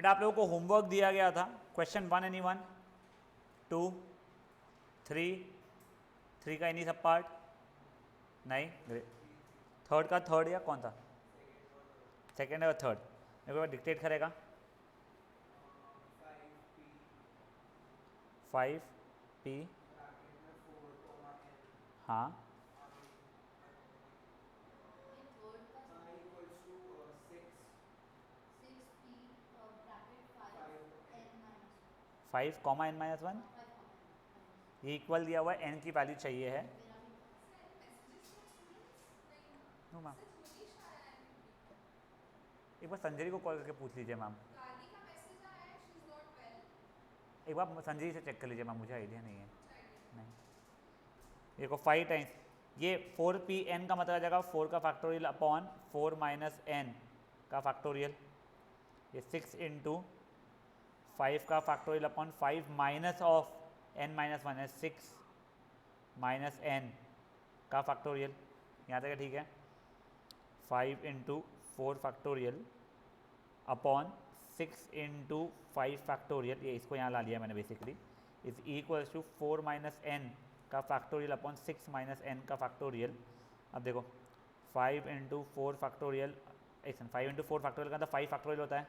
बेटा आप लोगों को होमवर्क दिया गया था, क्वेश्चन 1 एनी 1 2 3 का एनी सब पार्ट नहीं, थर्ड का थर्ड या कौन था, सेकेंड है और थर्ड, मेरे को डिक्टेट करेगा 5p, हाँ five comma n minus one, ये इक्वल दिया हुआ है, n की वैल्यू चाहिए है। नो मैम, एक बार संजय को कॉल करके पूछ लीजिए मैम, एक बार संजय से चेक कर लीजिए मैम, मुझे आइडिया नहीं है। नहीं, देखो 5 टाइम्स ये 4pn का मतलब आ जाएगा 4 का फैक्टोरियल अपॉन 4 माइनस n का फैक्टोरियल, ये 6 इंटू 5 का factorial upon 5 minus of n minus one है 6 माइनस n का फैक्टोरियल, यहाँ तक ठीक है। 5 into 4 factorial upon 6 into 5 factorial, ये इसको यहाँ ला लिया मैंने basically, is equals to 4 minus n का फैक्टोरियल अपॉन 6 माइनस n का फैक्टोरियल। अब देखो 5 इंटू 4 फैक्टोरियल, ऐसा 5 इंटू 4 फैक्टोरियल का तो 5 फैक्टोरियल होता है,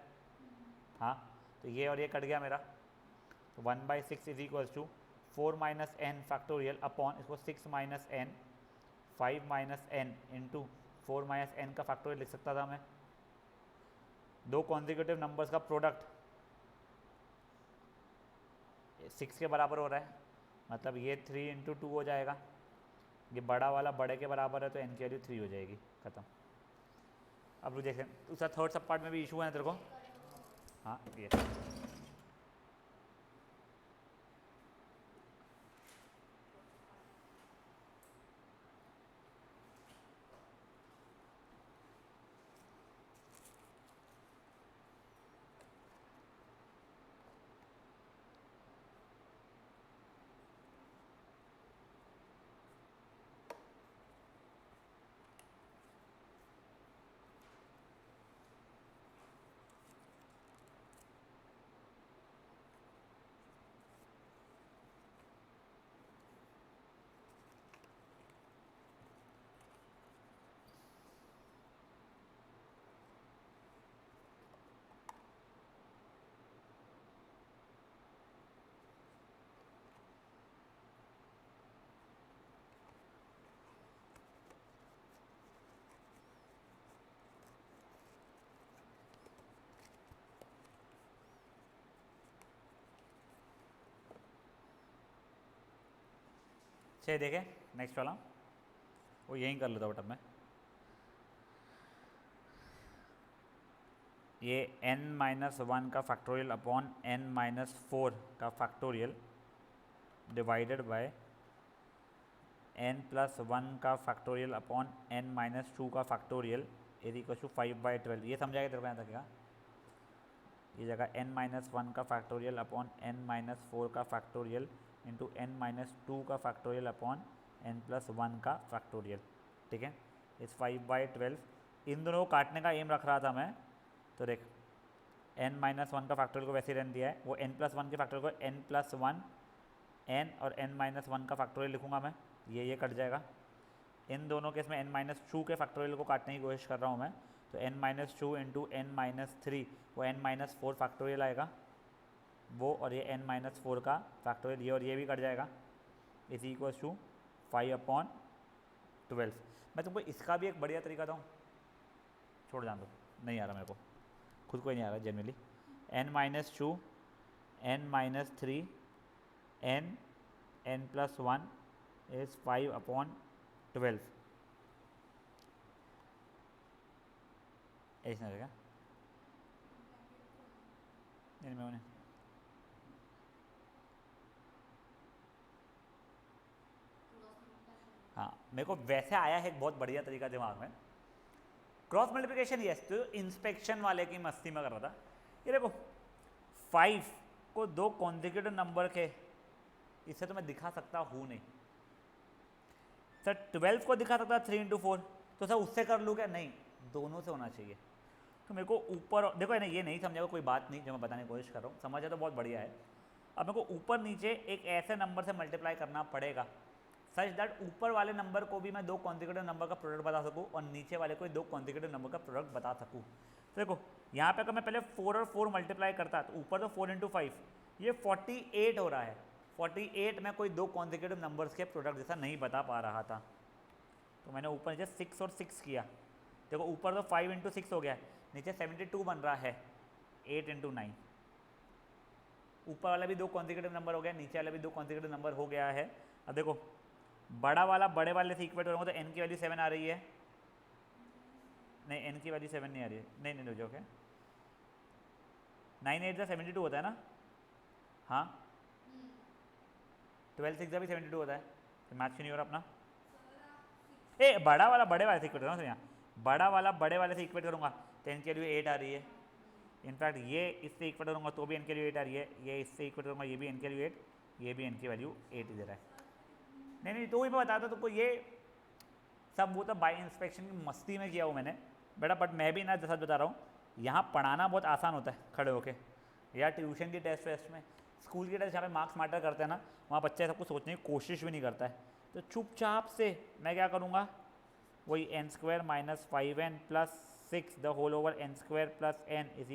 हाँ तो ये और ये कट गया मेरा, तो 1/6 is equals to 4 minus n factorial upon इसको 6 minus n 5 minus n into 4 minus n का फैक्टोरियल लिख सकता था मैं। दो कॉन्जिक्यूटिव नंबर्स का प्रोडक्ट 6 के बराबर हो रहा है, मतलब ये 3 इंटू 2 हो जाएगा, ये बड़ा वाला बड़े के बराबर है तो n की वैल्यू 3 हो जाएगी, खत्म। अब लोग देखें उसका थर्ड सब पार्ट में भी इशू है तेरे को, हाँ ये चलिए देखें नेक्स्ट वाला, वो यहीं कर लेता बेटा मैं, ये n माइनस वन का फैक्टोरियल अपॉन n माइनस 4 का factorial divided by n plus one का फैक्टोरियल अपॉन n माइनस 2 का फैक्टोरियल इज इक्वल टू 5/12, ये समझाएगा तेरे को यहाँ तक क्या, ये जगह n माइनस वन का फैक्टोरियल अपॉन n माइनस 4 का फैक्टोरियल इंटू n माइनस 2 का factorial upon n plus one का फैक्टोरियल, ठीक है, इस 5/12। इन दोनों को काटने का एम रख रहा था मैं, तो देख n माइनस वन का फैक्टोरियल को वैसे ही रहने दिया है, वो n प्लस वन के फैक्टोरियल को n प्लस वन n और n माइनस वन का फैक्टोरियल लिखूंगा मैं, ये कट जाएगा। इन दोनों केस में n माइनस 2 के फैक्टोरियल को काटने की कोशिश कर रहा हूँ मैं, तो n minus 2 into n minus 3, वो n माइनस 4 फैक्टोरियल आएगा वो, और ये n माइनस 4 का फैक्टोरियल, ये और ये भी कट जाएगा, इज इक्वल्स टू 5/12। मैं तुमको इसका भी एक बढ़िया तरीका दूँ, छोड़ जान दो, नहीं आ रहा मेरे को, खुद को ही नहीं आ रहा generally, n minus 2 n minus 3 n plus 1 is 5/12, ऐसा रहेगा। नहीं मैं उन्हें हाँ, मेरे को वैसे आया है एक बहुत बढ़िया तरीका दिमाग में, क्रॉस मल्टीप्लिकेशन, यस, तो इंस्पेक्शन वाले की मस्ती में कर रहा था। ये देखो 5 को दो कॉन्जिक्यूटिव नंबर के, इसे तो मैं दिखा सकता हूँ नहीं सर, 12 को दिखा सकता 3 इंटू 4, तो सर उससे कर लूँ क्या, नहीं दोनों से होना चाहिए। तो मेरे को ऊपर देखो है ना, ये नहीं समझा कोई बात नहीं, जो मैं बताने की कोशिश कर रहा हूँ, समझा तो बहुत बढ़िया है। अब मेरे को ऊपर नीचे एक ऐसे नंबर से मल्टीप्लाई करना पड़ेगा सच दैट ऊपर वाले नंबर को भी मैं दो कॉन्जिक्यूटिव नंबर का प्रोडक्ट बता सकूँ और नीचे वाले को दो कॉन्जिक्यूटिव नंबर का प्रोडक्ट बता सकूँ। तो देखो यहाँ पे अगर मैं पहले 4 और 4 मल्टीप्लाई करता तो ऊपर तो 4 × 5 ये 48 हो रहा है। 48 में कोई दो कॉन्जिक्यूटिव नंबर्स के प्रोडक्ट जैसा नहीं बता पा रहा था, तो मैंने ऊपर नीचे 6 और 6 किया। देखो ऊपर तो 5 × 6 हो गया, नीचे 72 बन रहा है 8 × 9। ऊपर वाला भी दो कॉन्जिक्यूटिव नंबर हो गया, नीचे वाला भी दो कॉन्जिक्यूटिव नंबर हो गया है। अब देखो बड़ा वाला बड़े वाले से इक्वेट करूँगा तो n की वैल्यू 7 आ रही है, नहीं n की वैल्यू 7 नहीं आ रही है, नहीं रुको क्या 9 8 72 होता है ना, हाँ 12 6 भी 72 होता है, तो मैच क्यों नहीं हो रहा अपना। ए बड़ा वाला बड़े वाले से इक्वेट करूँगा, यहाँ बड़ा वाला बड़े वाले से इक्वेट करूँगा तो n की वैल्यू 8 आ रही है। इनफैक्ट ये इससे इक्वेट करूँगा तो भी n की वैल्यू 8 आ रही है, ये इससे इक्वेट करूँगा ये भी n की वैल्यू 8, ये भी n की वैल्यू 8 ही दे रहा है। नहीं तो वही मैं बताता तुमको, ये सब वो तो बाई इंस्पेक्शन की मस्ती में किया हूँ मैंने बेटा, बट मैं भी ना जैसा बता रहा हूँ, यहाँ पढ़ाना बहुत आसान होता है खड़े होके, या ट्यूशन की टेस्ट वेस्ट में, स्कूल की टेस्ट जहाँ पे मार्क्स मैटर करते हैं ना, वहाँ बच्चे सब कुछ सोचने की कोशिश भी नहीं करता है। तो चुपचाप से मैं क्या करूँगा, वही n² - 5n + 6 the whole over n² + n =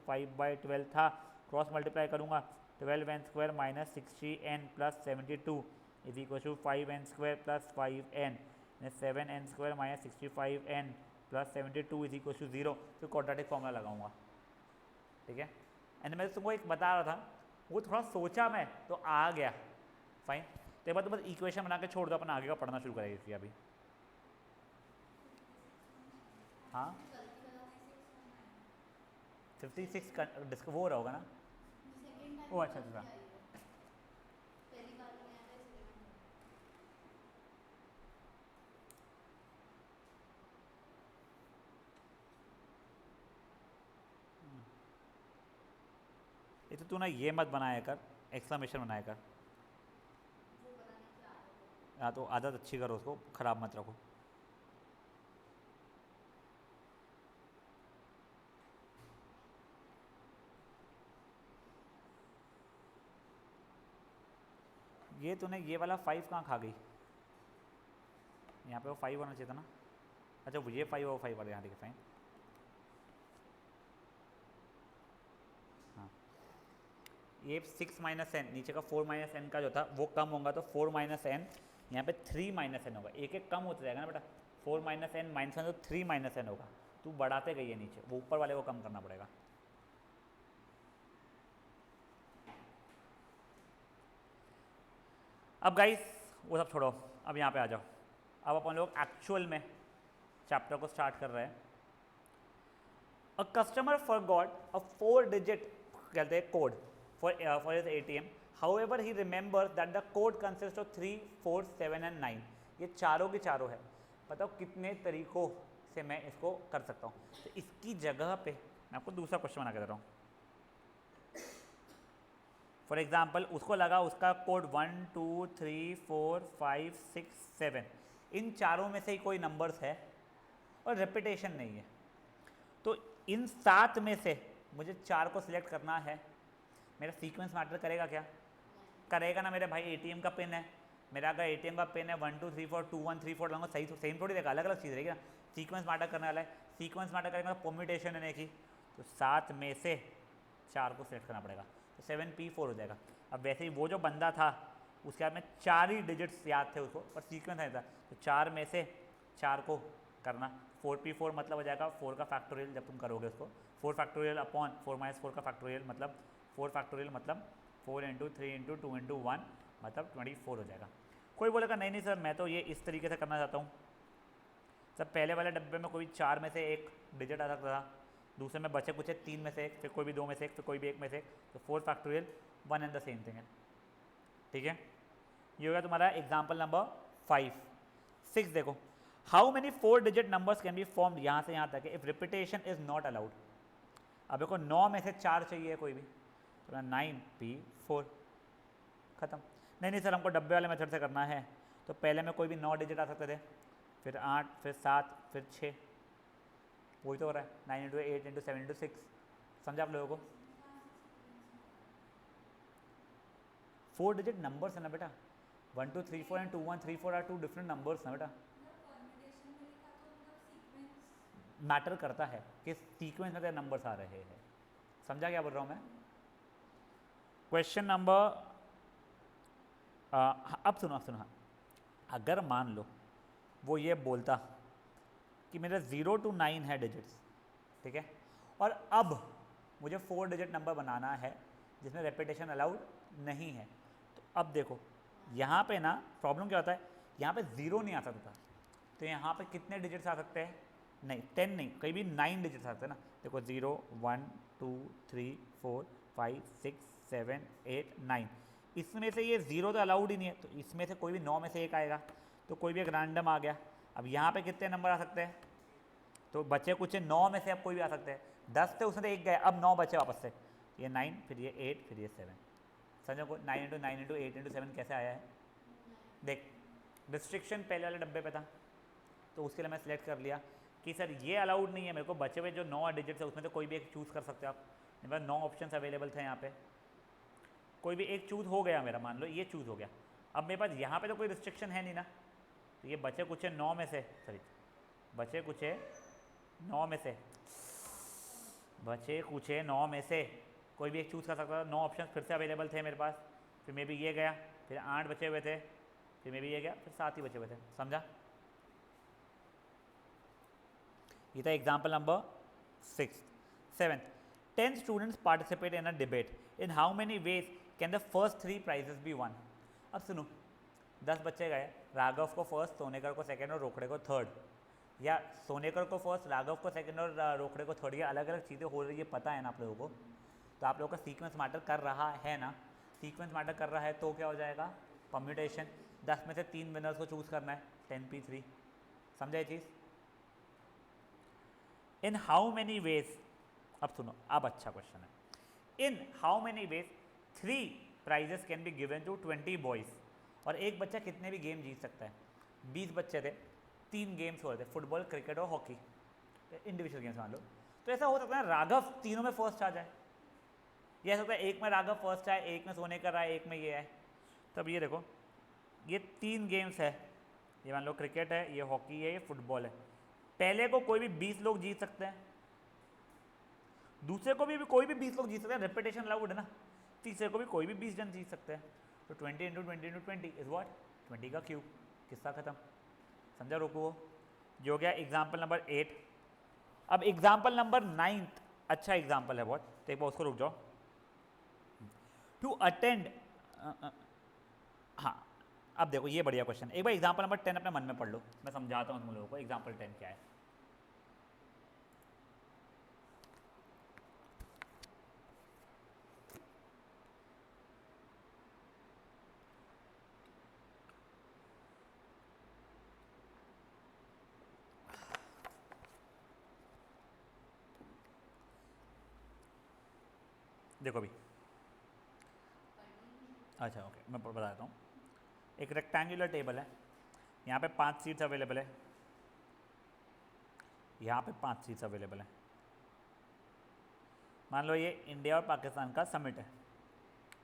5/12 था, क्रॉस मल्टीप्लाई करूँगा 12n² - 60n + 72 = 5n² + 5n, 7n² - 65n + 72 = 0। फिर क्वाड्रेटिक फॉर्मूला लगाऊंगा, ठीक है। एंड मैं तुमको एक बता रहा था, वो थोड़ा सोचा मैं तो आ गया, फाइन। तो एक बार तुम बस इक्वेशन बना के छोड़ दो, अपन आगे का पढ़ना शुरू करेंगे इसकी अभी। हाँ 56 वो रहा होगा ना, ओ अच्छा। ये तो तू ना ये मत बनाया कर, एक्सक्लेमेशन बनाया कर। हाँ तो आदत अच्छी करो, उसको ख़राब मत रखो। ये तूने ये वाला 5 कहाँ खा गई, यहाँ पे वो 5 होना चाहिए था ना। अच्छा वो ये 5 वो 5 वाले, यहाँ ठीक है फाइन। हाँ ये 6 - n, नीचे का 4 - n का जो था वो कम होगा तो 4 - n, यहाँ पे 3 - n होगा, एक एक कम होता जाएगा ना बेटा। 4 - n -1 तो 3 - n होगा, तू बढ़ाते गई है नीचे, वो ऊपर वाले को कम करना पड़ेगा। अब गाइस वो सब छोड़ो, अब यहाँ पे आ जाओ। अब अपन लोग एक्चुअल में चैप्टर को स्टार्ट कर रहे हैं। A customer forgot a 4-digit कहते हैं code for his ATM, however he remembers that the code consist of 3, 4, 7 and 9। ये चारों के चारों है। बताओ कितने तरीकों से मैं इसको कर सकता हूँ। तो इसकी जगह पे मैं आपको दूसरा क्वेश्चन बना के दे रहा हूँ। फॉर एग्जाम्पल उसको लगा उसका कोड 1, 2, 3, 4, 5, 6, 7, इन चारों में से ही कोई नंबर्स है और रेपिटेशन नहीं है, तो इन 7 में से मुझे 4 को सिलेक्ट करना है। मेरा सीक्वेंस मैटर करेगा क्या? करेगा ना मेरे भाई। ATM का पिन है मेरा, अगर ATM का पिन है 1 2 3 4 2 1 3 4 लगाऊंगा, सही सेम थोड़ी देगा, अलग अलग चीज़ रहेगी ना। सीक्वेंस मैटर करने वाला है, सीक्वेंस मैटर करेगा परम्यूटेशन है की, तो 7 में से 4 को सिलेक्ट करना पड़ेगा, तो 7p4 हो जाएगा। अब वैसे ही वो जो बंदा था उसके हाथ में 4 ही डिजिट्स याद थे उसको, पर सीक्वेंस नहीं था, तो 4 में से 4 को करना। 4p4 मतलब हो जाएगा 4 का फैक्टोरियल, जब तुम करोगे उसको 4 फैक्टोरियल अपॉन 4 - 4 का फैक्टोरियल मतलब 4 फैक्टोरियल मतलब 4 × 3 × 2 × 1 मतलब 24 हो जाएगा। कोई बोलेगा नहीं सर मैं तो ये इस तरीके से करना चाहता हूँ सर, पहले वाले डब्बे में कोई 4 में से एक डिजिट आ सकता था, दूसरे में बचे कुछ 3 में से एक, फिर कोई भी 2 में से एक, फिर कोई भी 1 में से एक, तो 4 factorial 1 and the same thing है, ठीक है। ये हो गया तुम्हारा एग्जाम्पल नंबर 5। 6 देखो, how many 4 digit numbers can be formed, यहाँ से यहाँ तक है, if repetition is not allowed. अब देखो 9 में से 4 चाहिए कोई भी, तो 9p4 खत्म। नहीं सर हमको डब्बे वाले मेथड से करना है, तो पहले में कोई भी 9 डिजिट आ सकते थे, फिर 8, फिर 7, फिर 6, वही तो हो रहा है 9 इंटू 8 इंटू 7 इंटू 6। समझा आप लोगों को? 4 डिजिट नंबर्स है ना बेटा, 1 2 3 4 एंड 2 1 3 4 आर 2 डिफरेंट नंबर्स ना बेटा। मैटर करता है कि सीक्वेंस में तेरे नंबर्स आ रहे हैं। समझा क्या बोल रहा हूँ मैं? क्वेश्चन नंबर अब सुनो हाँ, अगर मान लो वो ये बोलता कि मेरा 0 to 9 है डिजिट्स, ठीक है, और अब मुझे 4 डिजिट नंबर बनाना है जिसमें रेपिटेशन अलाउड नहीं है, तो अब देखो यहाँ पे ना प्रॉब्लम क्या होता है, यहाँ पे 0 नहीं आ सकता, तो यहाँ पे कितने डिजिट्स आ सकते हैं? नहीं 10 नहीं, कहीं भी 9 डिजिट्स आ सकते हैं ना। देखो 0 1 2 3 4 5 6 7 8 9, इसमें से ये 0 तो अलाउड ही नहीं है, तो इसमें से कोई भी 9 में से एक आएगा, तो कोई भी एक रैंडम आ गया। अब यहाँ पे कितने नंबर आ सकते हैं? तो बचे कुछ 9 में से अब कोई भी आ सकते हैं, 10 थे उसमें एक गए, अब 9 बचे वापस से, ये 9 फिर ये 8 फिर ये 7। समझो को 9 इंटू 9 इंटू 8 इंटू 7 कैसे आया है? देख रिस्ट्रिक्शन पहले वाले डब्बे पे था, तो उसके लिए मैं सिलेक्ट कर लिया कि सर ये अलाउड नहीं है, मेरे को बचे हुए जो 9 डिजिट्स है उसमें तो कोई भी एक चूज़ कर सकते हो आप। मेरे पास 9 ऑप्शन अवेलेबल थे यहाँ पे, कोई भी एक चूज़ हो गया मेरा, मान लो ये चूज़ हो गया। अब मेरे पास यहाँ पे तो कोई रिस्ट्रिक्शन है नहीं ना, तो ये बचे कुछ 9 में से, सॉरी बचे कुछ 9 में से, बचे कुछ 9 में से कोई भी एक चूज़ कर सकता था। 9 ऑप्शन फिर से अवेलेबल थे मेरे पास, फिर मे भी ये गया, फिर 8 बचे हुए थे, फिर मे भी ये गया, फिर 7 ही बचे हुए थे। समझा? ये था example number 6। 7th 10 students participate in a debate, in how many ways can the first 3 prizes be won. अब सुनो 10 बच्चे गए, राघव को फर्स्ट, सोनेकर को सेकंड और रोकड़े को थर्ड, या सोनेकर को फर्स्ट, राघव को सेकंड और रोकड़े को थर्ड, ये अलग अलग चीज़ें हो रही है, पता है ना आप लोगों को? तो आप लोगों का सीक्वेंस मैटर कर रहा है ना? सीक्वेंस मैटर कर रहा है तो क्या हो जाएगा? परम्यूटेशन। 10 में से 3 विनर्स को चूज़ करना है, 10p3। समझा ये चीज़? इन हाउ मैनी वेज, अब सुनो अब अच्छा क्वेश्चन है, in how many ways 3 prizes can be given to 20 boys, और एक बच्चा कितने भी गेम जीत सकता है? 20 बच्चे थे, 3 गेम्स हो रहे थे, फुटबॉल क्रिकेट और हॉकी, इंडिविजुअल गेम्स मान लो। तो ऐसा हो सकता है राघव तीनों में फर्स्ट आ जाए, ये सकता है एक में राघव फर्स्ट आए, एक में सोनेकर आए, एक में ये आए। तब ये देखो ये 3 गेम्स है, ये मान लो क्रिकेट है, ये हॉकी है, ये फुटबॉल है। पहले को कोई भी 20 लोग जीत सकते हैं, दूसरे को भी कोई भी 20 लोग जीत सकते हैं, रेपिटेशन अलाउड है ना। तीसरे को भी कोई भी 20 जन जीत सकते हैं। तो 20 इंटू 20 इंटू 20 इज वॉट? 20 का क्यूब। किस्सा खत्म। समझा रोको? वो जो गया एग्जाम्पल नंबर 8। अब एग्जाम्पल नंबर 9 अच्छा एग्जाम्पल है बहुत, तो एक बार उसको रुक जाओ। टू अटेंड, हाँ अब देखो ये बढ़िया क्वेश्चन। एक बार एग्जाम्पल नंबर 10 अपने मन में पढ़ लो, मैं समझाता हूँ तुम लोगों को एग्जाम्पल 10 क्या है। देखो अभी, अच्छा ओके मैं बताता हूँ। एक रेक्टेंगुलर टेबल है, यहाँ पे 5 सीट्स अवेलेबल है, यहाँ पे 5 सीट्स अवेलेबल है। मान लो ये इंडिया और पाकिस्तान का समिट है,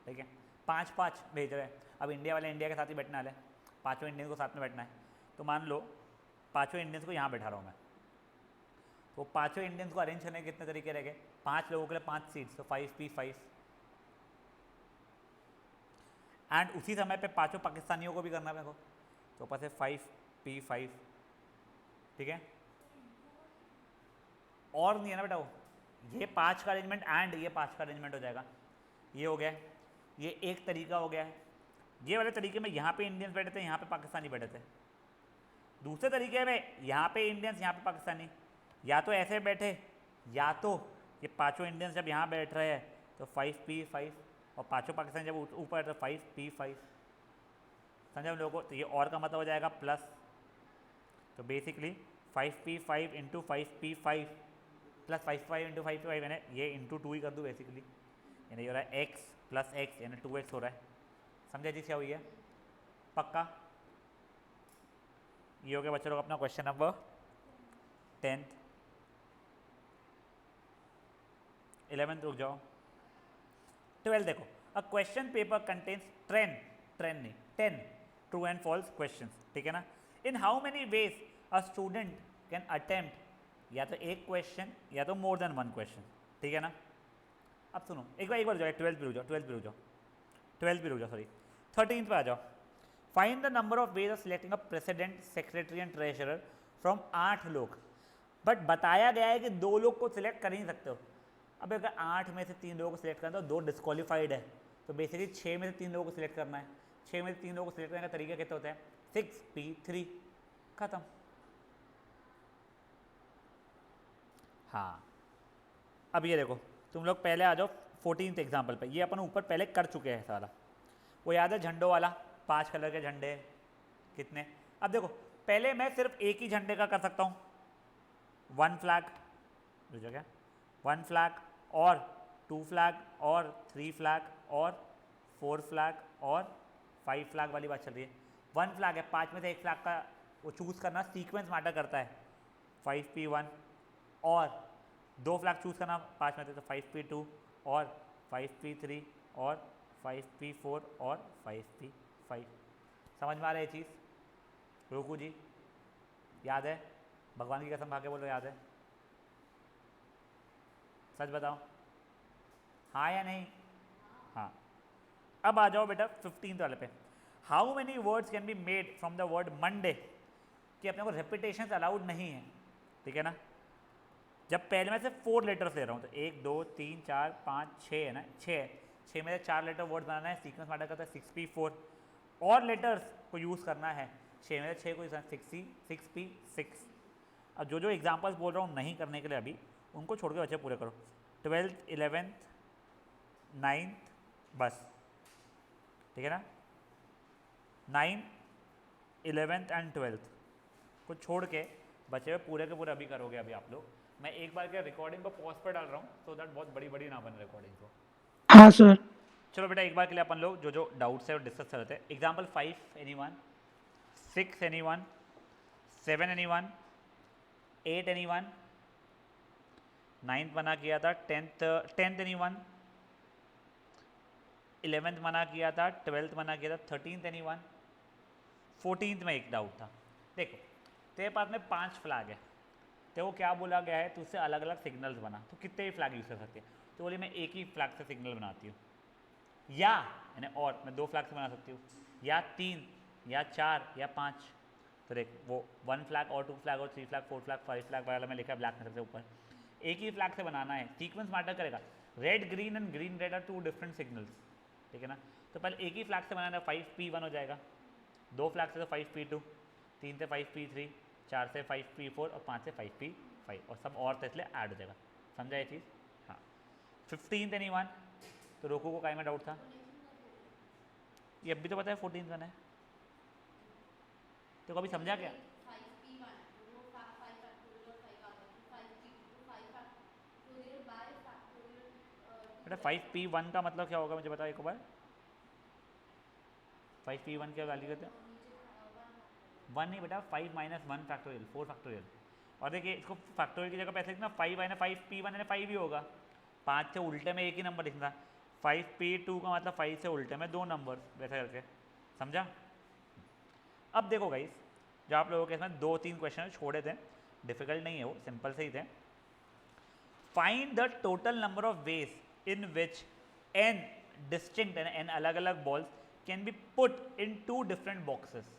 ठीक है, 5-5 भेज रहे हैं। अब इंडिया वाले इंडिया के साथ ही बैठने वाले, पाँचों इंडियंस को साथ में बैठना है। तो मान लो पाँचों इंडियंस को यहाँ बैठा रहा हूँ मैं, तो पाँचों इंडियंस को अरेंज करने के कितने तरीके रह गए? 5 लोगों के लिए 5 सीट्स, तो 5p5। एंड उसी समय पे पाँचों पाकिस्तानियों को भी करना है मेरे को, तो ऊपर से 5p5, ठीक है। और नहीं है ना बेटा वो, ये 5 का अरेंजमेंट एंड ये 5 का अरेंजमेंट हो जाएगा। ये हो गया, ये एक तरीका हो गया है। ये वाले तरीके में यहाँ पे इंडियंस बैठे थे, यहाँ पे पाकिस्तानी बैठे थे। दूसरे तरीके में यहाँ पे इंडियंस, यहाँ पे पाकिस्तानी, या तो ऐसे बैठे, या तो ये पांचों इंडियंस जब यहाँ बैठ रहे हैं तो 5p5, और पांचों पाकिस्तानी जब ऊपर तो 5p5। समझे हम लोगों को? तो ये और का मतलब हो जाएगा प्लस, तो basically 5p5 into 5p5 plus 5p5 into 5p5, यानी ये इंटू 2 ही कर दूँ बेसिकली, यानी ये हो रहा है x प्लस x, यानी 2x हो रहा है। समझे चीज़ क्या हुई है? पक्का? ये हो गया बच्चों लोग अपना क्वेश्चन नंबर 10th। 11th रुक जाओ, 12 देखो, a question paper contains 10 true and false questions, ठीक है ना। In how many ways a student can attempt या तो एक क्वेश्चन या तो मोर देन वन क्वेश्चन, ठीक है ना। अब सुनो एक बार जाओ, 12th पे रुक जाओ, 12th पे रुक जाओ, सॉरी 13th पे आ जाओ। Find the number of ways of selecting a president, secretary and treasurer from 8 लोग, बट बताया गया है कि 2 लोग को सिलेक्ट कर ही नहीं सकते हो। अब अगर 8 में से 3 लोगों को सिलेक्ट करना तो 2 डिस्क्वालीफाइड है, तो बेसिकली 6 में से 3 लोगों को सिलेक्ट करना है। 6 में से 3 लोगों को सिलेक्ट करने का तरीका कैसे होता है, 6p3 खत्म। हाँ अब ये देखो, तुम लोग पहले आ जाओ 14th एग्जाम्पल पे, ये अपन ऊपर पहले कर चुके हैं सारा, वो याद है झंडों वाला, 5 कलर के झंडे कितने। अब देखो पहले मैं सिर्फ एक ही झंडे का कर सकता हूँ, 1 फ्लैग, बुझो क्या, 1 फ्लैग और 2 फ्लैग और 3 फ्लैग और 4 फ्लैग और 5 फ्लैग वाली बात चल रही है। 1 फ्लैग है, 5 में से 1 फ्लैग का वो चूज़ करना, सीक्वेंस मैटर करता है, 5p1 और 2 फ्लैग चूज़ करना 5 में से तो 5p2 और 5p3 और 5p4 और 5p5। समझ में आ रहा है ये चीज़, रुकू जी, याद है, भगवान की कसम खा के बोलो याद है, सच बताओ हाँ या नहीं। हाँ अब आ जाओ बेटा 15th वाले पे। How many words can be made from the word Monday, कि अपने को रेपिटेशन अलाउड नहीं है, ठीक है ना। जब पहले मैं से 4 लेटर्स ले रहा हूँ तो 1 2 3 4 5 6 है ना, 6 में से 4 लेटर वर्ड बनाना है, सीक्वेंस मैटर करता है 6p4 और लेटर्स को यूज़ करना है, 6 में से 6 को यूज़ करना 6p6। अब जो जो एग्जाम्पल्स बोल रहा हूँ नहीं करने के लिए अभी, उनको छोड़ के बच्चे पूरे करो। 12th 11th 9th बस, ठीक है ना, 9th 11th एंड 12th को छोड़ के बचे हुए पूरे के पूरे अभी करोगे अभी आप लोग। मैं एक बार क्या रिकॉर्डिंग को पॉज पर डाल रहा हूँ सो दैट बहुत बड़ी बड़ी ना बने रिकॉर्डिंग को। हाँ सर। चलो बेटा एक बार के लिए अपन लोग जो जो डाउट्स है वो डिस्कस कर लेते हैं। Example 5 anyone, 6 anyone, 7 anyone, 8 anyone, 9th मना किया था, 10th एनीवन, 11th मना किया था, 12th मना किया था, 13th एनीवन, 14th में एक डाउट था। देखो तेरे पास में 5 फ्लैग है, तो क्या बोला गया है, तो उससे अलग अलग सिग्नल्स बना, तो कितने भी फ्लैग यूज़ कर सकते हैं। तो बोले मैं एक ही फ्लैग से सिग्नल बनाती हूँ, या यानी और मैं 2 फ्लैग से बना सकती हूँ, या 3 या 4 या 5। तो देख वो 1 फ्लैग और 2 फ्लैग और 3 फ्लैग 4 फ्लैग 5 फ्लैग वाला में लिखा है ब्लैक में सबसे ऊपर, एक ही फ्लैग से बनाना है, सीक्वेंस मैटर करेगा। Red green and green red are 2 different signals, ठीक है ना। तो पहले एक ही फ्लैग से बनाना है, 5p1 हो जाएगा, 2 फ्लैग से तो 5p2, 3 से 5p3, 4 से 5p4 और 5 से 5p5 और सब और इसलिए ऐड हो जाएगा। समझा ये चीज़। हाँ 15th एनीवन, तो रोको को काई में डाउट था, ये अभी तो पता है 14th वन है, तो कभी समझा क्या बेटा 5p1 का मतलब क्या होगा मुझे बताओ एक बार। 5p1 क्या वैल्यू करते हैं, 1 नहीं बेटा, 5 - 1 फैक्टोरियल 4 फैक्टोरियल। और देखिए इसको फैक्टोरियल की जगह पैसे लिखना 5 है ना, 5p1 है 5 ही होगा, 5 से उल्टे में एक ही नंबर लिखना, 5p2 का मतलब 5 से उल्टे में 2 नंबर, वैसा करके। समझा। अब देखो गाइस, जो आप लोगों के इसमें 2-3 क्वेश्चन छोड़े थे, डिफिकल्ट नहीं है वो, सिंपल से ही थे। Find the total number of ways in which n distinct n अलग अलग balls can be put in 2 different boxes.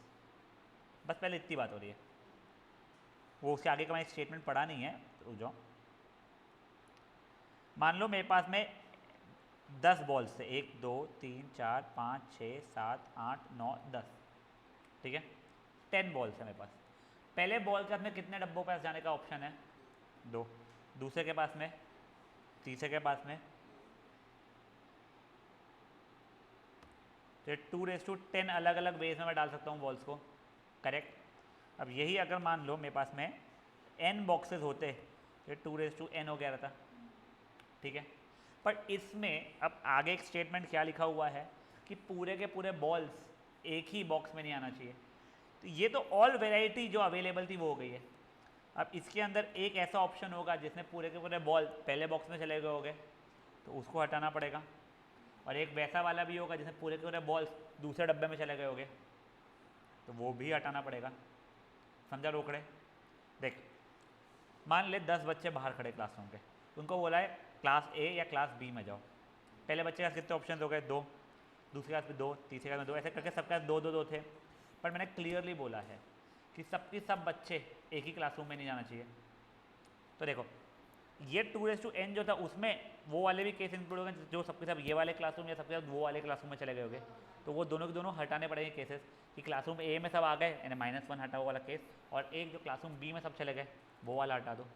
बस पहले इतनी बात हो रही है, वो उसके आगे का मैं स्टेटमेंट पढ़ा नहीं है, तो जाओ। मान लो मेरे पास में 10 बॉल्स थे, 1 2 3 4 5 6 7 8 9 10, ठीक है, 10 बॉल्स है मेरे पास। पहले बॉल के हाथ में कितने डब्बों पास जाने का ऑप्शन है, 2, दूसरे के पास में, तीसरे के पास में, तो 2:10 अलग अलग वेज में मैं डाल सकता हूँ बॉल्स को, करेक्ट। अब यही अगर मान लो मेरे पास में n बॉक्सेस होते तो 2:n हो गया रहता, ठीक है। पर इसमें अब आगे एक स्टेटमेंट क्या लिखा हुआ है कि पूरे के पूरे बॉल्स एक ही बॉक्स में नहीं आना चाहिए, तो ये तो ऑल वेराइटी जो अवेलेबल थी वो हो गई है। अब इसके अंदर एक ऐसा ऑप्शन होगा जिसमें पूरे के पूरे बॉल पहले बॉक्स में चले गए होंगे, तो उसको हटाना पड़ेगा। और एक वैसा वाला भी होगा जिसमें पूरे के पूरे बॉल्स दूसरे डब्बे में चले गए होंगे, तो वो भी हटाना पड़ेगा। समझा रोकड़े? देख, मान ले 10 बच्चे बाहर खड़े क्लासरूम के, उनको बोला है क्लास ए या क्लास बी में जाओ। पहले बच्चे के पास कितने ऑप्शन हो गए? 2, दूसरे क्लास में 2, तीसरे क्लास में 2, ऐसे करके सबके पास 2 थे। पर मैंने क्लियरली बोला है कि सबके सब बच्चे एक ही क्लासरूम में नहीं जाना चाहिए। तो देखो, ये 2n जो था उसमें वो वाले भी केस इंक्लूड हो गए जो सबके सब ये वाले क्लासरूम या सबके सब वो वाले क्लासरूम में चले गए होंगे। तो वो दोनों के दोनों हटाने पड़ेंगे केसेस, कि क्लासरूम ए में सब आ गए यानी -1 हटा वाला केस, और एक जो क्लासरूम बी में सब चले गए वो वाला हटा दो।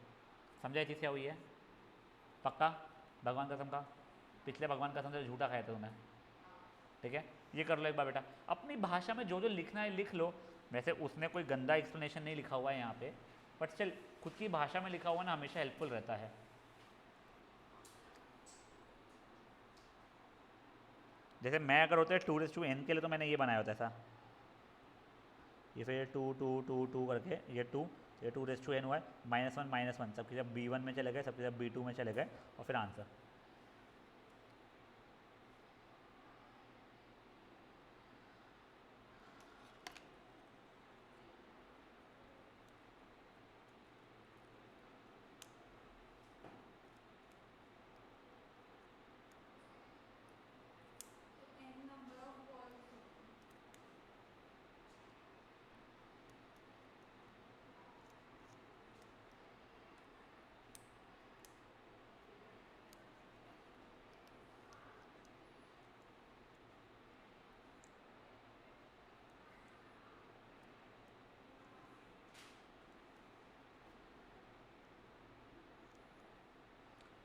समझा ये चीज़ क्या हुई है? पक्का? भगवान कसम का? पिछले भगवान कसम से झूठा खाया था तुमने, ठीक है? ये कर लो एक बार बेटा, अपनी भाषा में जो जो लिखना है लिख लो। वैसे उसने कोई गंदा एक्सप्लेनेशन नहीं लिखा हुआ है यहाँ पे, बट चल खुद की भाषा में लिखा हुआ ना हमेशा हेल्पफुल रहता है। जैसे मैं अगर होता है 2n के लिए तो मैंने ये बनाया होता है ऐसा, ये फिर 2 2 2 2 करके ये 2, ये 2n हुआ है, -1 -1 सबके जब b1 में चले गए, सबके जब b2 में चले गए, और फिर आंसर।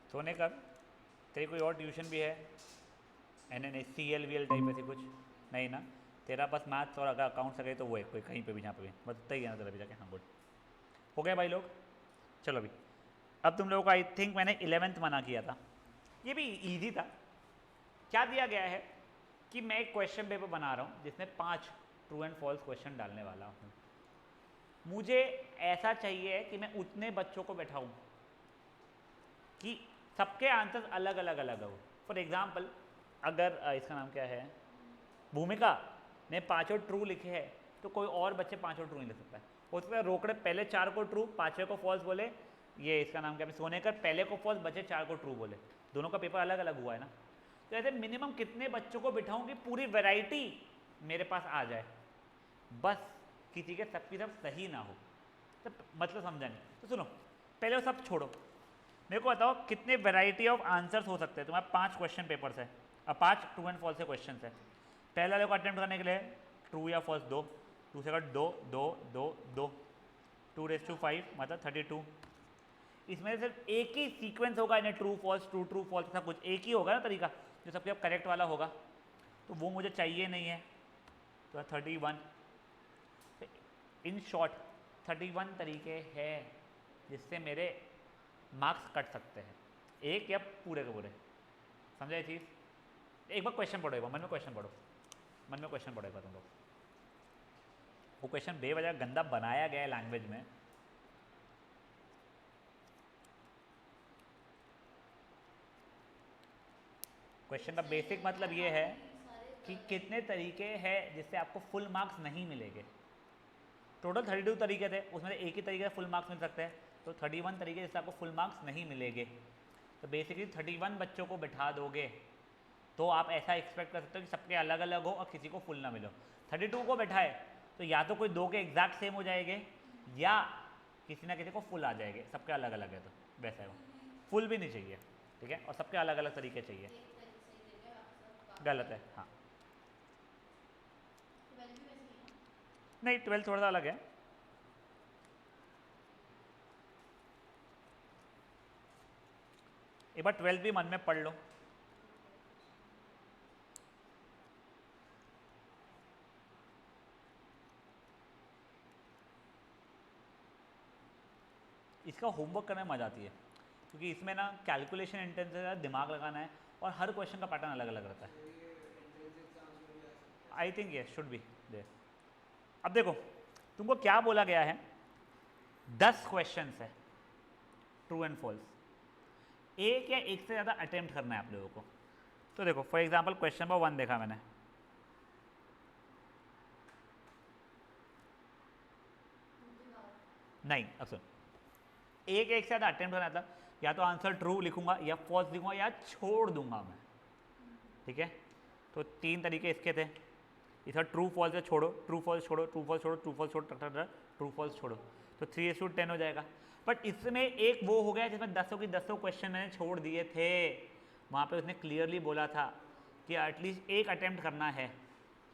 सोने कर, तेरी कोई और ट्यूशन भी है? CLVL टाइप ऐसी कुछ नहीं ना? तेरा बस मैथ्स और अगर अकाउंट्स अगर तो वो है कोई कहीं पे भी जहाँ पे भी बस ही है ना तेरा भी जाके। हाँ गुड, हो गया भाई लोग। चलो अभी अब तुम लोगों को आई थिंक मैंने 11th मना किया था, ये भी इजी था। क्या दिया गया है कि मैं एक क्वेश्चन पेपर बना रहा हूँ जिसमें 5 ट्रू एंड फॉल्स क्वेश्चन डालने वाला हूँ। मुझे ऐसा चाहिए कि मैं उतने बच्चों को बैठाऊँ कि सबके आंसर्स अलग अलग अलग हो। फॉर एग्जाम्पल, अगर इसका नाम क्या है, भूमिका ने 5 ट्रू लिखे हैं तो कोई और बच्चे 5 ट्रू नहीं लिख सकता है। हो सकता है रोकड़े पहले 4 को ट्रू 5वें को फॉल्स बोले, ये इसका नाम क्या है सोनेकर पहले को फॉल्स बचे 4 को ट्रू बोले, दोनों का पेपर अलग अलग हुआ है ना। तो ऐसे मिनिमम कितने बच्चों को बिठाऊं कि पूरी वैरायटी मेरे पास आ जाए, बस किसी के सबकी सब सही ना हो। तो मतलब समझा नहीं? तो सुनो, पहले वो सब छोड़ो, मेरे को बताओ कितने वैरायटी ऑफ आंसर्स हो सकते हैं। तुम्हारे 5 क्वेश्चन पेपर्स है और 5 ट्रू एंड फॉल्स के क्वेश्चन है। पहला देखो अटेम्प्ट करने के लिए ट्रू या फॉल्स 2, दूसरे का 2 2 2 2 2⁵5 मतलब 32। इसमें सिर्फ एक ही सीक्वेंस होगा, इन्हें true false true true false ऐसा कुछ एक ही होगा ना तरीका जो सबके अब करेक्ट वाला होगा, तो वो मुझे चाहिए नहीं है। तो 31, इन शॉर्ट 31 तरीके हैं जिससे मेरे मार्क्स कट सकते हैं, एक या पूरे के पूरे। समझा ये चीज़? एक बार क्वेश्चन पढ़ो, एक बार मन में क्वेश्चन पढ़ो, मन में क्वेश्चन पढ़ो एक बार तुम लोग। वो क्वेश्चन बेवजह गंदा बनाया गया है लैंग्वेज में। क्वेश्चन का बेसिक मतलब ये है कि कितने तरीके हैं जिससे आपको फुल मार्क्स नहीं मिलेंगे। टोटल 32 तरीके थे, उसमें से एक ही तरीके से फुल मार्क्स मिल सकते हैं, तो 31 तरीके जिससे आपको फुल मार्क्स नहीं मिलेंगे। तो बेसिकली 31 बच्चों को बिठा दोगे तो आप ऐसा एक्सपेक्ट कर सकते हो कि सबके अलग अलग हो और किसी को फुल ना मिलो। 32 को बैठाए तो या तो कोई 2 के एग्जैक्ट सेम हो जाएंगे या किसी ना किसी को फुल आ जाएंगे, सबके अलग अलग है तो वैसा है वो। फुल भी नहीं चाहिए, ठीक है, और सबके अलग अलग तरीके चाहिए। गलत है, हाँ। नहीं 12 थोड़ा सा अलग है। एक बार 12 भी मन में पढ़ लो। इसका होमवर्क करने में मजा आती है क्योंकि इसमें ना कैलकुलेशन इंटेंस है, दिमाग लगाना है और हर क्वेश्चन का पैटर्न अलग अलग रहता है। आई थिंक ये शुड बी देयर। अब देखो तुमको क्या बोला गया है, 10 क्वेश्चंस है ट्रू एंड फॉल्स। एक या एक से ज़्यादा अटेम्प्ट करना है आप लोगों को। तो देखो फॉर एग्जांपल क्वेश्चन नंबर 1 देखा मैंने, नहीं अब सुन, एक एक से ज़्यादा अटेम्प्ट करना था, या तो आंसर ट्रू लिखूंगा या फॉल्स लिखूंगा या छोड़ दूंगा मैं, ठीक है। तो 3 तरीके इसके थे, इसका ट्रू फॉल्स है छोड़ो, ट्रू फॉल्स छोड़ो, ट्रू फॉल्स छोड़ो, ट्रू फॉल्स छोड़ो, ट्रू फॉल्स छोड़ो, तो 3:10 हो जाएगा। बट इसमें एक वो हो गया जिसमें 10 की 10 क्वेश्चन मैंने छोड़ दिए थे, वहाँ पे उसने क्लियरली बोला था कि एटलीस्ट एक अटेम्प्ट करना है,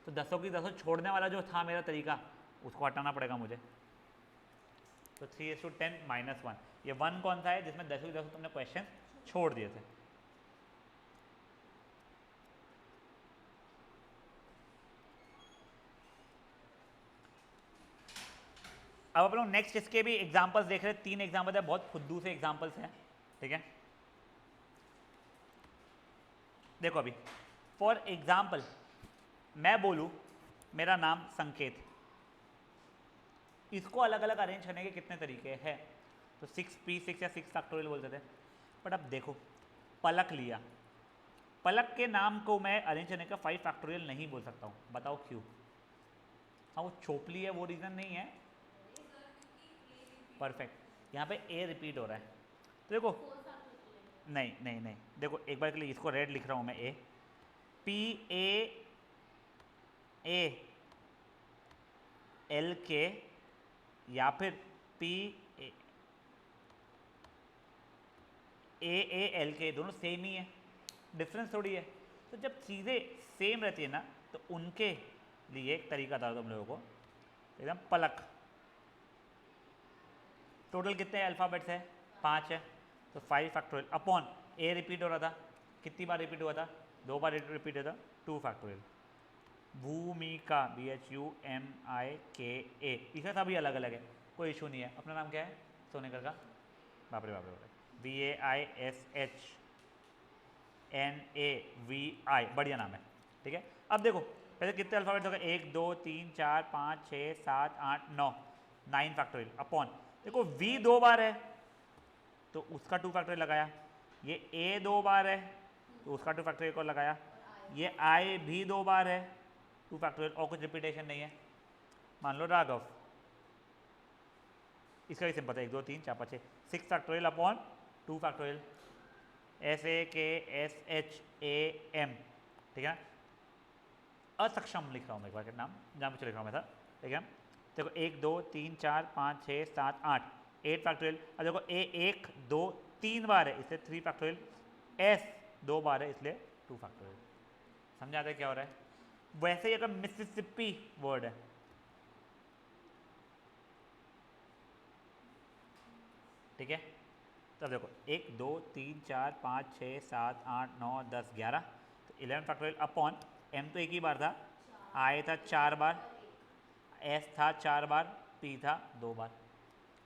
तो 10 की 10 छोड़ने वाला जो था मेरा तरीका, उसको हटाना पड़ेगा मुझे। तो 3:10 -1, ये 1 कौन सा है जिसमें 10 की 10 तुमने क्वेश्चन छोड़ दिए थे। अब आप लोग नेक्स्ट इसके भी एग्जांपल्स देख रहे हैं, 3 एग्जांपल है, बहुत खुद्दू से एग्जांपल्स हैं, ठीक है। देखो अभी फॉर एग्जांपल मैं बोलूं मेरा नाम संकेत, इसको अलग अलग अरेंज करने के कितने तरीके हैं, तो 6p6 या 6 फैक्टोरियल बोलते थे। बट अब देखो पलक लिया, पलक के नाम को मैं अरेंज करने का 5 फैक्टोरियल नहीं बोल सकता हूँ, बताओ क्यों? हाँ वो छोपली है, वो रीज़न नहीं है। परफेक्ट, यहाँ पे ए रिपीट हो रहा है, तो देखो नहीं नहीं नहीं, देखो एक बार के लिए इसको रेड लिख रहा हूँ मैं, ए पी ए एल के या फिर पी ए एल के, दोनों सेम ही है, डिफरेंस थोड़ी है। तो जब चीज़ें सेम रहती है ना, तो उनके लिए एक तरीका था तुम लोगों को, एकदम पलक। टोटल कितने अल्फ़ाबेट्स है? 5 है, तो 5 फैक्टोरियल अपॉन ए रिपीट हो रहा था, कितनी बार रिपीट हुआ था? 2 बार रिपीट हुआ था, 2 फैक्टोरियल। भूमिका BHUMIKA, इसका सब भी अलग अलग है, कोई इशू नहीं है। अपना नाम क्या है? सोनेकर का, बाप रे बाप रे बाप रे, BAISHNAVI, बढ़िया नाम है, ठीक है। अब देखो पहले कितने अल्फ़ाबेट्स होगा, 1 2 3 4 5 6 7 8 9, 9 फैक्टोरियल अपॉन, देखो V 2 बार है तो उसका 2 फैक्टोरियल लगाया, ये A 2 बार है तो उसका 2 फैक्टोरियल को लगाया, ये I भी 2 बार है 2 फैक्टोरियल, और कुछ रिपीटेशन नहीं है। मान लो राघव, इसका भी सिंपल है, 1 2 3 4 5 6, 6 फैक्टोरियल अपॉन 2 फैक्टोरियल, SAKSHAM, ठीक है। असक्षम लिख रहा हूँ मैं एक बार के नाम जहाँ पे लिख रहा हूँ मैं था, ठीक है। देखो 1 2 3 4 5 6 7 8, 8 फैक्टोरियल। अब देखो A 1 2 3 बार है इसलिए 3 फैक्टोरियल, S 2 बार है इसलिए 2 फैक्टोरियल। समझ आता है क्या हो रहा है? वैसे ही अगर मिसिसिपी वर्ड है, ठीक है, तब देखो 1 2 3 4 5 6 7 8 9 10 11, तो 11 फैक्टोरियल अपॉन M तो एक ही बार था, I था 4 बार, S था 4 बार, P था 2 बार,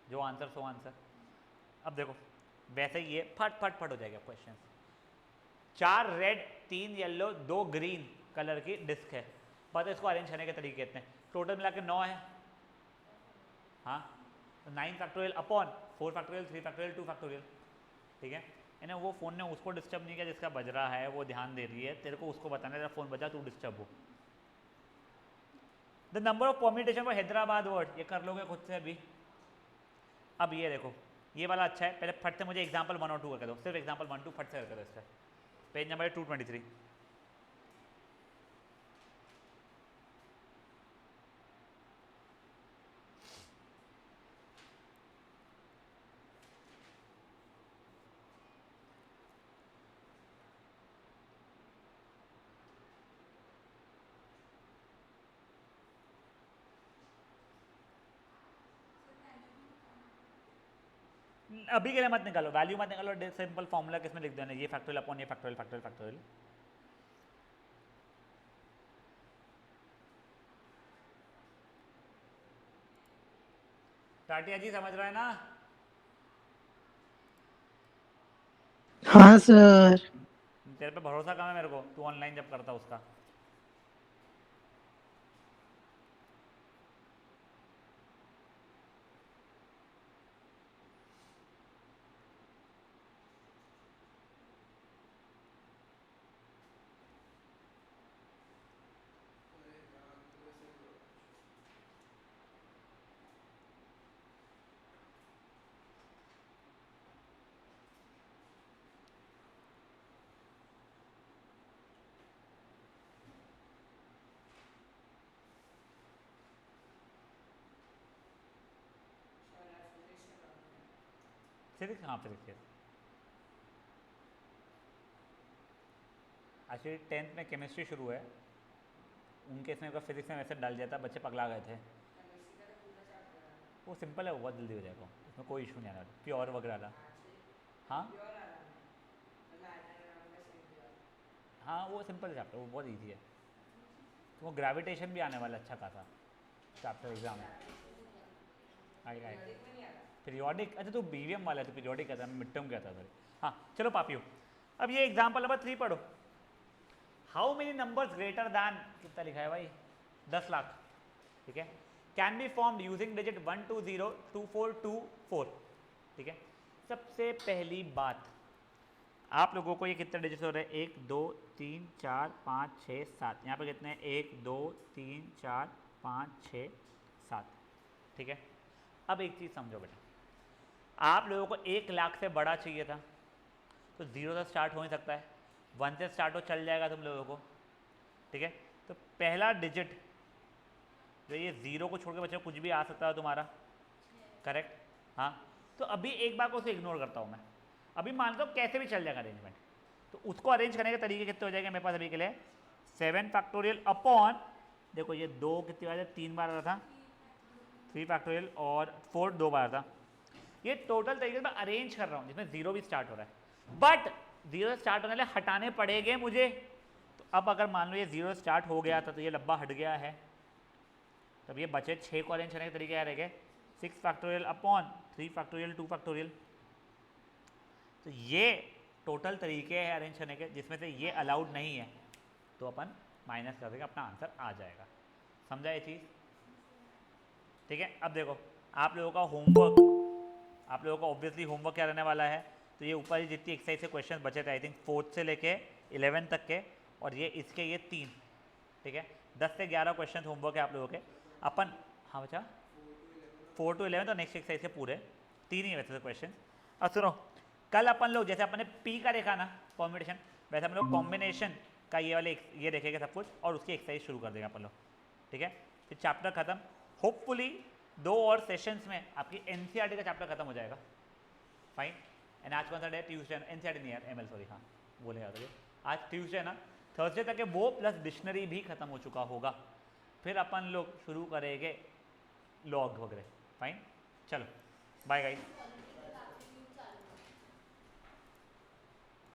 जो आंसर सो आंसर। अब देखो वैसे ही ये फट फट फट हो जाएगा question. 4 red 3 yellow 2 green colour की डिस्क है, पता इसको अरेंज करने के तरीके कितने? टोटल मिला के 9 है, हाँ, तो 9 factorial upon 4 factorial 3 factorial 2 factorial, ठीक है। यानी वो फ़ोन ने उसको डिस्टर्ब नहीं किया जिसका बज रहा है, वो ध्यान दे रही है, तेरे को उसको बताना है तेरा फ़ोन बजा तू डिस्टर्ब हो। The number of permutation for Hyderabad word, ये कर लोगे खुद से अभी। अब ये देखो ये वाला अच्छा है, पहले फट से मुझे एग्जाम्पल 1 और 2 करके दो, सिर्फ एग्जाम्पल 1 2 फट से करके दो इसका। Page number 223। अभी के लिए मत निकालो, वैल्यू मत निकालो, सिंपल फॉर्मूला किसमें लिख देना, ये फैक्टोरियल अपॉन ये फैक्टोरियल फैक्टोरियल फैक्टोरियल। टाटिया जी समझ रहा है ना? हाँ सर। तेरे पे भरोसा कम है मेरे को, तू ऑनलाइन जब करता उसका। फिजिक्स, हाँ फिजिक्स। एक्चुअली 10th में केमिस्ट्री शुरू है, उनके इसमें का फिजिक्स में वैसे डाल दिया था, बच्चे पगला गए थे। वो सिंपल है, वो बहुत जल्दी हो जाएगा, इसमें कोई इशू नहीं आने वाला, प्योर वगैरह वाला। हाँ हाँ, वो सिंपल चैप्टर, वो बहुत ईजी है। तो वो ग्रेविटेशन भी आने वाला अच्छा खासा चैप्टर एग्जाम में। आएगा पीरियोडिक, अच्छा तो बीवीएम वाला है तो पीरियोडिक कहता है, मैं मिड टर्म कहता था। हाँ चलो पापियो, अब ये एग्जाम्पल नंबर 3 पढ़ो। How many numbers greater than, कितना लिखा है भाई, 10 लाख, ठीक है, can be formed using digit 1 2 0 2 4 2 4, ठीक है। सबसे पहली बात, आप लोगों को ये कितने डिजिट हो रहे हैं, 1 2 3 4 5 6 7, यहाँ पे कितने हैं, 1 2 3 4 5 6 7, ठीक है। अब एक चीज़ समझो बेटा, आप लोगों को 1 लाख से बड़ा चाहिए था, तो 0 से स्टार्ट हो नहीं सकता है, 1 से स्टार्ट हो चल जाएगा तुम लोगों को, ठीक है। तो पहला डिजिट जो ये 0 को छोड़ के बच्चों कुछ भी आ सकता है तुम्हारा, करेक्ट, हाँ। तो अभी एक बार को उसे इग्नोर करता हूँ मैं, अभी मान लो कैसे भी चल जाएगा अरेंजमेंट, तो उसको अरेंज करने के तरीके कितने हो जाएंगे मेरे पास अभी के लिए, 7 फैक्टोरियल अपॉन, देखो ये 2 कितनी बार 3 बार आता था, 3 फैक्टोरियल और 4 2 बार था। ये टोटल तरीके से मैं अरेंज कर रहा हूँ जिसमें 0 भी स्टार्ट हो रहा है, बट 0 से स्टार्ट होने वाले हटाने पड़ेंगे मुझे। तो अब अगर मान लो ये 0 स्टार्ट हो गया था तो ये लब्बा हट गया है, तब ये बचे 6 को अरेंज करने के तरीके क्या रहेंगे, 6 फैक्टोरियल अपॉन 3 फैक्टोरियल 2 फैक्टोरियल। तो ये टोटल तरीके हैं अरेंज करने के, जिसमें से ये अलाउड नहीं है, तो अपन माइनस कर देंगे, अपना आंसर आ जाएगा। समझा ये चीज़, ठीक है। अब देखो आप लोगों का होमवर्क, आप लोगों का ऑब्वियसली होमवर्क क्या रहने वाला है, तो ये ऊपर जितनी एक्सरसाइज से क्वेश्चन बचे थे, आई थिंक 4th से लेके 11 तक के, और ये इसके ये 3, ठीक है, 10 से 11 क्वेश्चन होमवर्क है आप लोगों के। अपन, हाँ बच्चा 4 to 11 तो नेक्स्ट एक्सरसाइज के पूरे 3 ही वैसे क्वेश्चन। अब सुनो, कल अपन लोग जैसे अपन ने पी का देखा ना कॉम्बिनेशन, वैसे हम लोग कॉम्बिनेशन का ये वाले ये देखेंगे सब कुछ, और उसकी एक्सरसाइज शुरू कर देंगे अपन लोग, ठीक है। फिर चैप्टर खत्म, होपफुली 2 और सेशंस में आपकी एनसीईआरटी का चैप्टर खत्म हो जाएगा, फाइन। एंड आज कौन सा डे, ट्यूसडे, एनसीईआरटी नहीं यार, एमएल सॉरी, हाँ बोले याद है, आज ट्यूसडे ना, थर्सडे तक के वो प्लस डिक्शनरी भी खत्म हो चुका होगा, फिर अपन लोग शुरू करेंगे लॉग वगैरह, फाइन। चलो बाय गाइस।